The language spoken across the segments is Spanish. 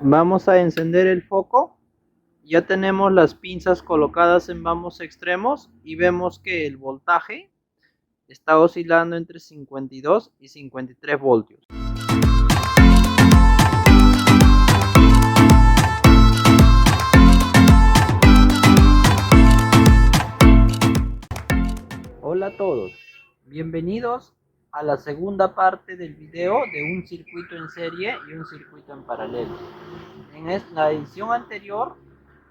Vamos a encender el foco. Ya tenemos las pinzas colocadas en ambos extremos y vemos que el voltaje está oscilando entre 52 y 53 voltios. Hola a todos, bienvenidos a la segunda parte del video de un circuito en serie y un circuito en paralelo. En la edición anterior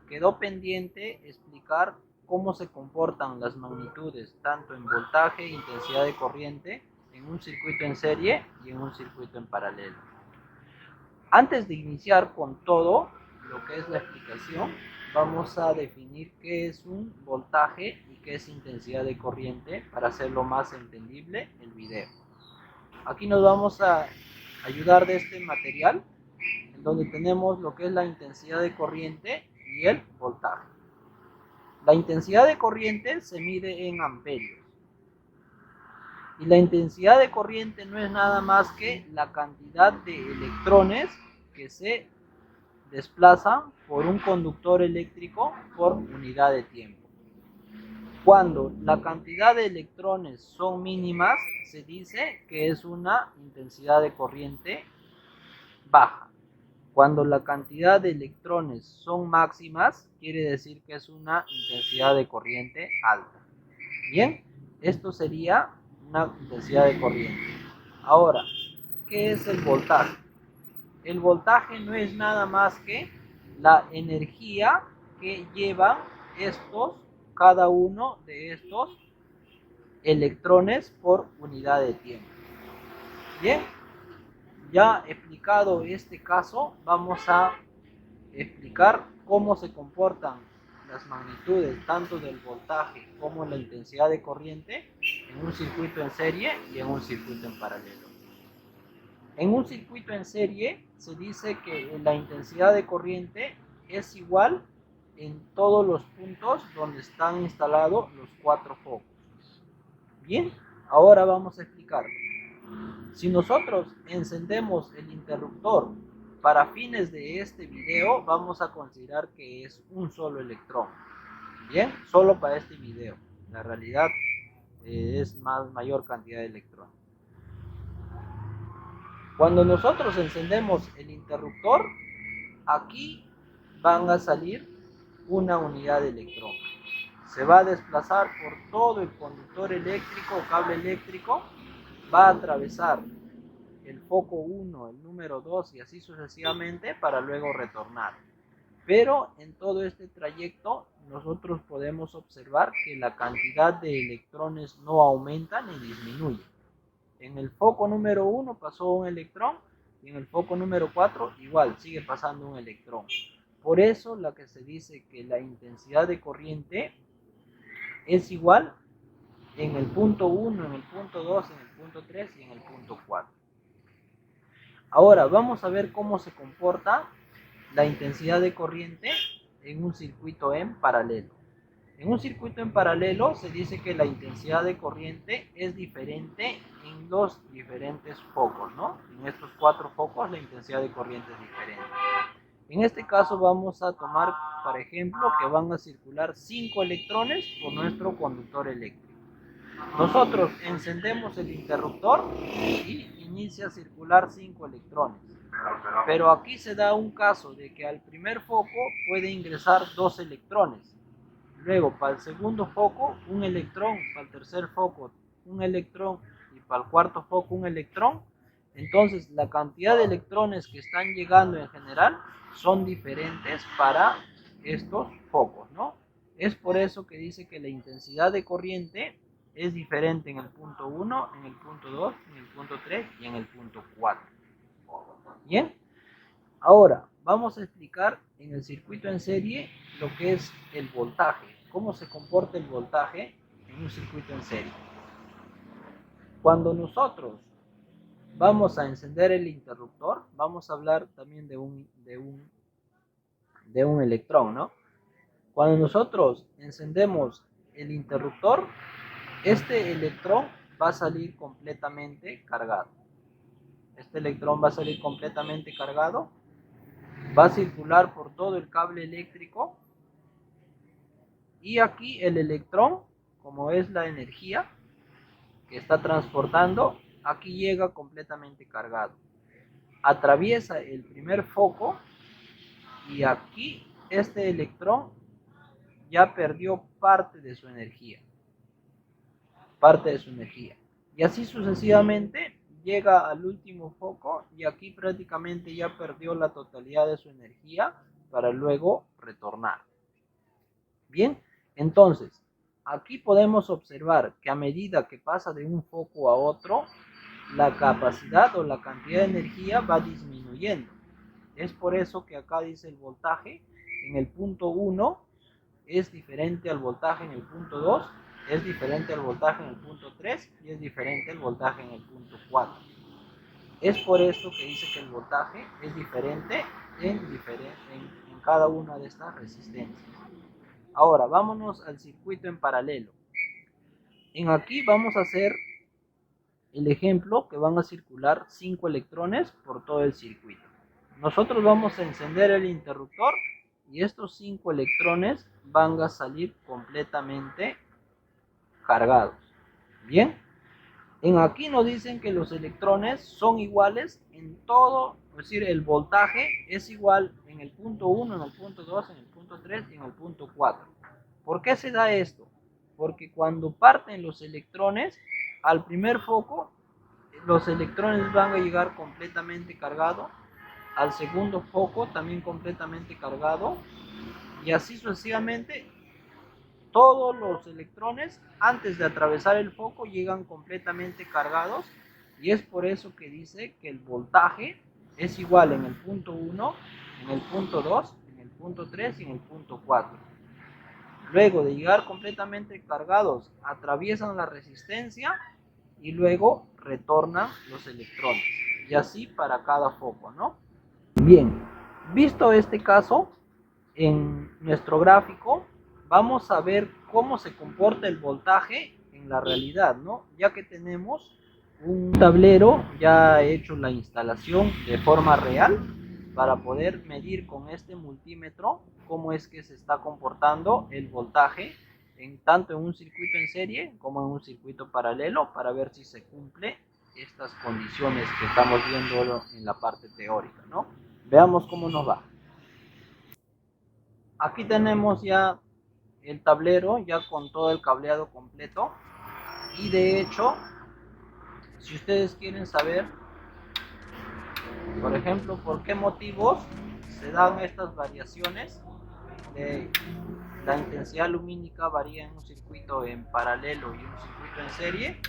quedó pendiente explicar cómo se comportan las magnitudes tanto en voltaje e intensidad de corriente en un circuito en serie y en un circuito en paralelo. Antes de iniciar con todo lo que es la explicación, vamos a definir qué es un voltaje y qué es intensidad de corriente para hacerlo más entendible el video. Aquí nos vamos a ayudar de este material en donde tenemos lo que es la intensidad de corriente y el voltaje. La intensidad de corriente se mide en amperios y la intensidad de corriente no es nada más que la cantidad de electrones que se desplazan por un conductor eléctrico por unidad de tiempo. Cuando la cantidad de electrones son mínimas, se dice que es una intensidad de corriente baja. Cuando la cantidad de electrones son máximas, quiere decir que es una intensidad de corriente alta. Bien, esto sería una intensidad de corriente. Ahora, ¿qué es el voltaje? El voltaje no es nada más que la energía que llevan cada uno de estos electrones por unidad de tiempo. Bien, ya explicado este caso, vamos a explicar cómo se comportan las magnitudes tanto del voltaje como la intensidad de corriente en un circuito en serie y en un circuito en paralelo. En un circuito en serie se dice que la intensidad de corriente es igual en todos los puntos donde están instalados los 4 focos. Bien, ahora vamos a explicarlo. Si nosotros encendemos el interruptor para fines de este video, vamos a considerar que es un solo electrón. Bien, solo para este video. La realidad es mayor cantidad de electrones. Cuando nosotros encendemos el interruptor, aquí van a salir una unidad de electrón. Se va a desplazar por todo el conductor eléctrico o cable eléctrico, va a atravesar el foco 1, el número 2 y así sucesivamente para luego retornar. Pero en todo este trayecto nosotros podemos observar que la cantidad de electrones no aumenta ni disminuye. En el foco número 1 pasó un electrón y en el foco número 4 igual sigue pasando un electrón. Por eso la que se dice que la intensidad de corriente es igual en el punto 1, en el punto 2, en el punto 3 y en el punto 4. Ahora vamos a ver cómo se comporta la intensidad de corriente en un circuito en paralelo. En un circuito en paralelo se dice que la intensidad de corriente es diferente en los diferentes focos, ¿no? En estos 4 focos la intensidad de corriente es diferente. En este caso vamos a tomar, por ejemplo, que van a circular 5 electrones por nuestro conductor eléctrico. Nosotros encendemos el interruptor y inicia a circular 5 electrones. Pero aquí se da un caso de que al primer foco puede ingresar 2 electrones. Luego para el segundo foco un electrón, para el tercer foco un electrón y para el cuarto foco un electrón. Entonces la cantidad de electrones que están llegando en general son diferentes para estos focos, ¿no? Es por eso que dice que la intensidad de corriente es diferente en el punto 1, en el punto 2, en el punto 3 y en el punto 4. Bien, ahora vamos a explicar en el circuito en serie lo que es el voltaje, cómo se comporta el voltaje en un circuito en serie. Cuando nosotros vamos a encender el interruptor, vamos a hablar también de un electrón, ¿no? Cuando nosotros encendemos el interruptor, este electrón va a salir completamente cargado. Este electrón va a salir completamente cargado va a circular por todo el cable eléctrico y aquí el electrón, como es la energía que está transportando, aquí llega completamente cargado. Atraviesa el primer foco y aquí este electrón ya perdió parte de su energía. Y así sucesivamente llega al último foco y aquí prácticamente ya perdió la totalidad de su energía para luego retornar. Bien, entonces aquí podemos observar que a medida que pasa de un foco a otro, la capacidad o la cantidad de energía va disminuyendo. Es por eso que acá dice el voltaje en el punto 1 es diferente al voltaje en el punto 2, es diferente al voltaje en el punto 3 y es diferente al voltaje en el punto 4. Es por eso que dice que el voltaje es diferente en cada una de estas resistencias. Ahora, vámonos al circuito en paralelo. En aquí vamos a hacer el ejemplo que van a circular 5 electrones por todo el circuito. Nosotros vamos a encender el interruptor y estos 5 electrones van a salir completamente cargados. Bien, en aquí nos dicen que los electrones son iguales en todo, es decir, el voltaje es igual en el punto 1, en el punto 2, en el punto 3 y en el punto 4. ¿Por qué se da esto? Porque cuando parten los electrones al primer foco, los electrones van a llegar completamente cargados, al segundo foco también completamente cargado, y así sucesivamente todos los electrones antes de atravesar el foco llegan completamente cargados, y es por eso que dice que el voltaje es igual en el punto 1, en el punto 2, en el punto 3 y en el punto 4. Luego de llegar completamente cargados, atraviesan la resistencia y luego retornan los electrones, y así para cada foco, ¿no? Bien, visto este caso, en nuestro gráfico vamos a ver cómo se comporta el voltaje en la realidad, ¿no? Ya que tenemos un tablero ya hecho la instalación de forma real para poder medir con este multímetro cómo es que se está comportando el voltaje tanto en un circuito en serie como en un circuito paralelo, para ver si se cumple estas condiciones que estamos viendo en la parte teórica, ¿no? Veamos cómo nos va. Aquí tenemos ya el tablero ya con todo el cableado completo, y de hecho, si ustedes quieren saber, por ejemplo, por qué motivos se dan estas variaciones de la intensidad lumínica varía en un circuito en paralelo y un circuito en serie,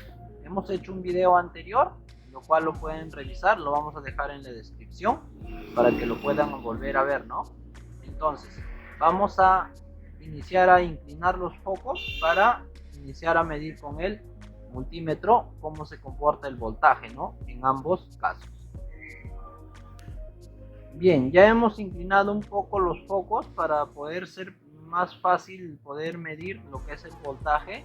hemos hecho un video anterior, lo cual lo pueden revisar, lo vamos a dejar en la descripción para que lo puedan volver a ver, ¿no? Entonces, vamos a iniciar a inclinar los focos para iniciar a medir con el multímetro cómo se comporta el voltaje, ¿no? En ambos casos. Bien, ya hemos inclinado un poco los focos para poder ser más fácil poder medir lo que es el voltaje.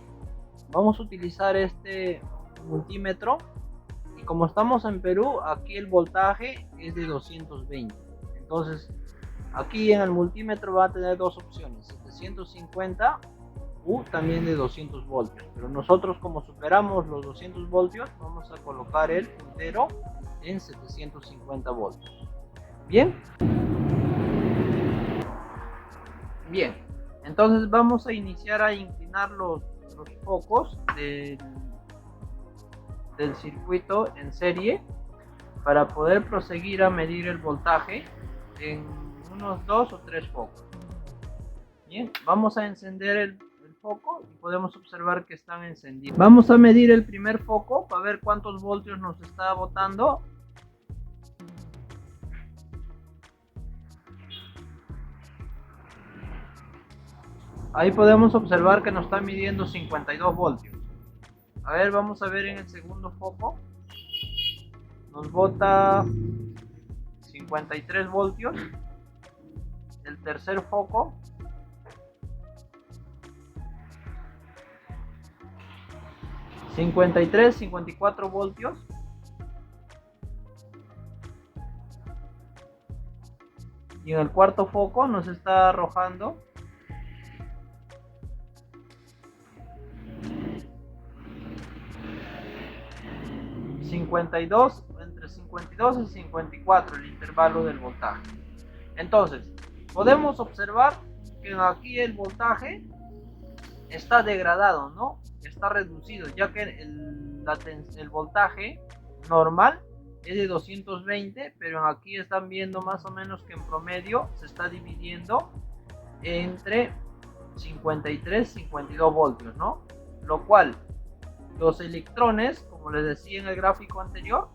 Vamos a utilizar este multímetro y como estamos en Perú, aquí el voltaje es de 220. Entonces, aquí en el multímetro va a tener dos opciones, 750 u también de 200 voltios. Pero nosotros, como superamos los 200 voltios, vamos a colocar el puntero en 750 voltios. Bien. Bien. Entonces vamos a iniciar a inclinar los focos del circuito en serie para poder proseguir a medir el voltaje en unos 2 o 3 focos. Bien, vamos a encender el foco y podemos observar que están encendidos. Vamos a medir el primer foco para ver cuántos voltios nos está botando. Ahí podemos observar que nos está midiendo 52 voltios. A ver, vamos a ver en el segundo foco. Nos bota 53 voltios. El tercer foco. ...53, 54 voltios. Y y en el cuarto foco nos está arrojando 52, entre 52 y 54 el intervalo del voltaje. Entonces, podemos observar que aquí el voltaje está degradado, ¿no? Está reducido, ya que el voltaje normal es de 220, pero aquí están viendo más o menos que en promedio se está dividiendo entre 53 y 52 voltios, ¿no? Lo cual los electrones, como les decía en el gráfico anterior,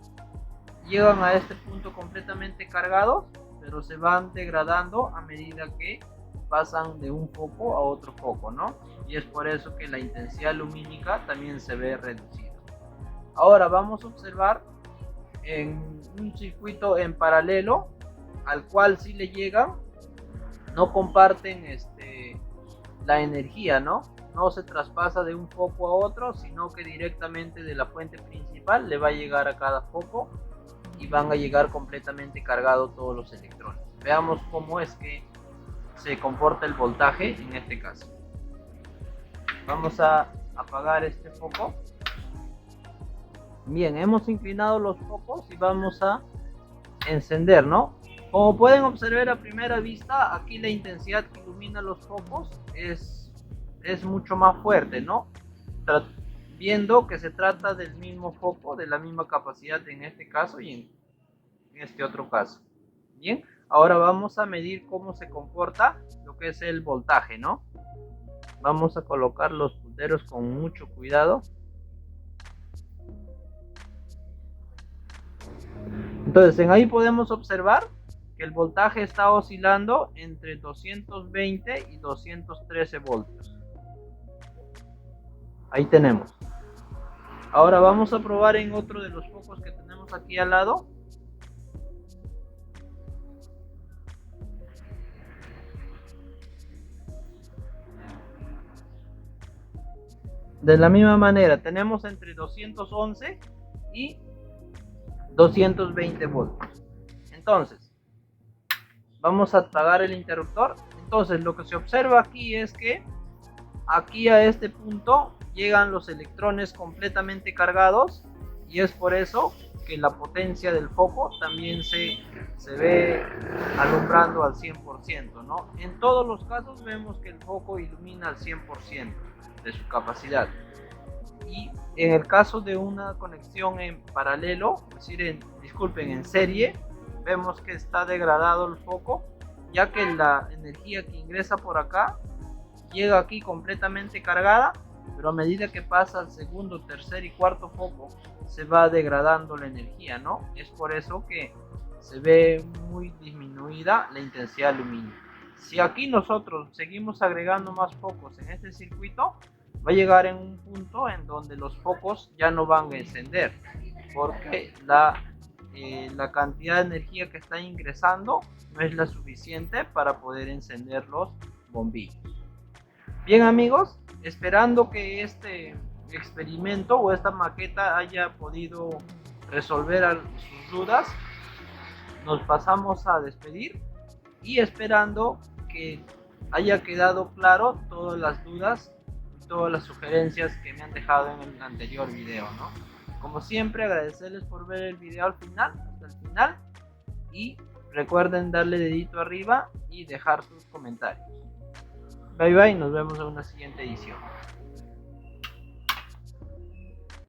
llegan a este punto completamente cargados, pero se van degradando a medida que pasan de un foco a otro foco, ¿no? Y es por eso que la intensidad lumínica también se ve reducida. Ahora vamos a observar en un circuito en paralelo al cual si le llegan, no comparten la energía, ¿no? No se traspasa de un foco a otro, sino que directamente de la fuente principal le va a llegar a cada foco y van a llegar completamente cargados todos los electrones. Veamos cómo es que se comporta el voltaje en este caso. Vamos a apagar este foco. Bien, hemos inclinado los focos y vamos a encender, ¿no? Como pueden observar a primera vista, aquí la intensidad que ilumina los focos es mucho más fuerte, ¿no? Viendo que se trata del mismo foco, de la misma capacidad en este caso y en este otro caso. Bien, ahora vamos a medir cómo se comporta lo que es el voltaje, ¿no? Vamos a colocar los punteros con mucho cuidado. Entonces, en ahí podemos observar que el voltaje está oscilando entre 220 y 213 voltios. Ahí tenemos. Ahora vamos a probar en otro de los focos que tenemos aquí al lado. De la misma manera, tenemos entre 211 y 220 voltios. Entonces, vamos a apagar el interruptor. Entonces, lo que se observa aquí es que aquí a este punto llegan los electrones completamente cargados y es por eso que la potencia del foco también se ve alumbrando al 100%, ¿no? En todos los casos vemos que el foco ilumina al 100% de su capacidad. Y en el caso de una conexión en paralelo, es decir, en serie, vemos que está degradado el foco, ya que la energía que ingresa por acá llega aquí completamente cargada, pero a medida que pasa al segundo, tercer y cuarto foco se va degradando la energía, ¿no? Es por eso que se ve muy disminuida la intensidad lumínica. Si aquí nosotros seguimos agregando más focos en este circuito, va a llegar en un punto en donde los focos ya no van a encender, porque la cantidad de energía que está ingresando no es la suficiente para poder encender los bombillos. Bien amigos, esperando que este experimento o esta maqueta haya podido resolver sus dudas, nos pasamos a despedir y esperando que haya quedado claro todas las dudas y todas las sugerencias que me han dejado en el anterior video, ¿no? Como siempre, agradecerles por ver el video hasta el final, y recuerden darle dedito arriba y dejar sus comentarios. Bye bye, nos vemos en una siguiente edición.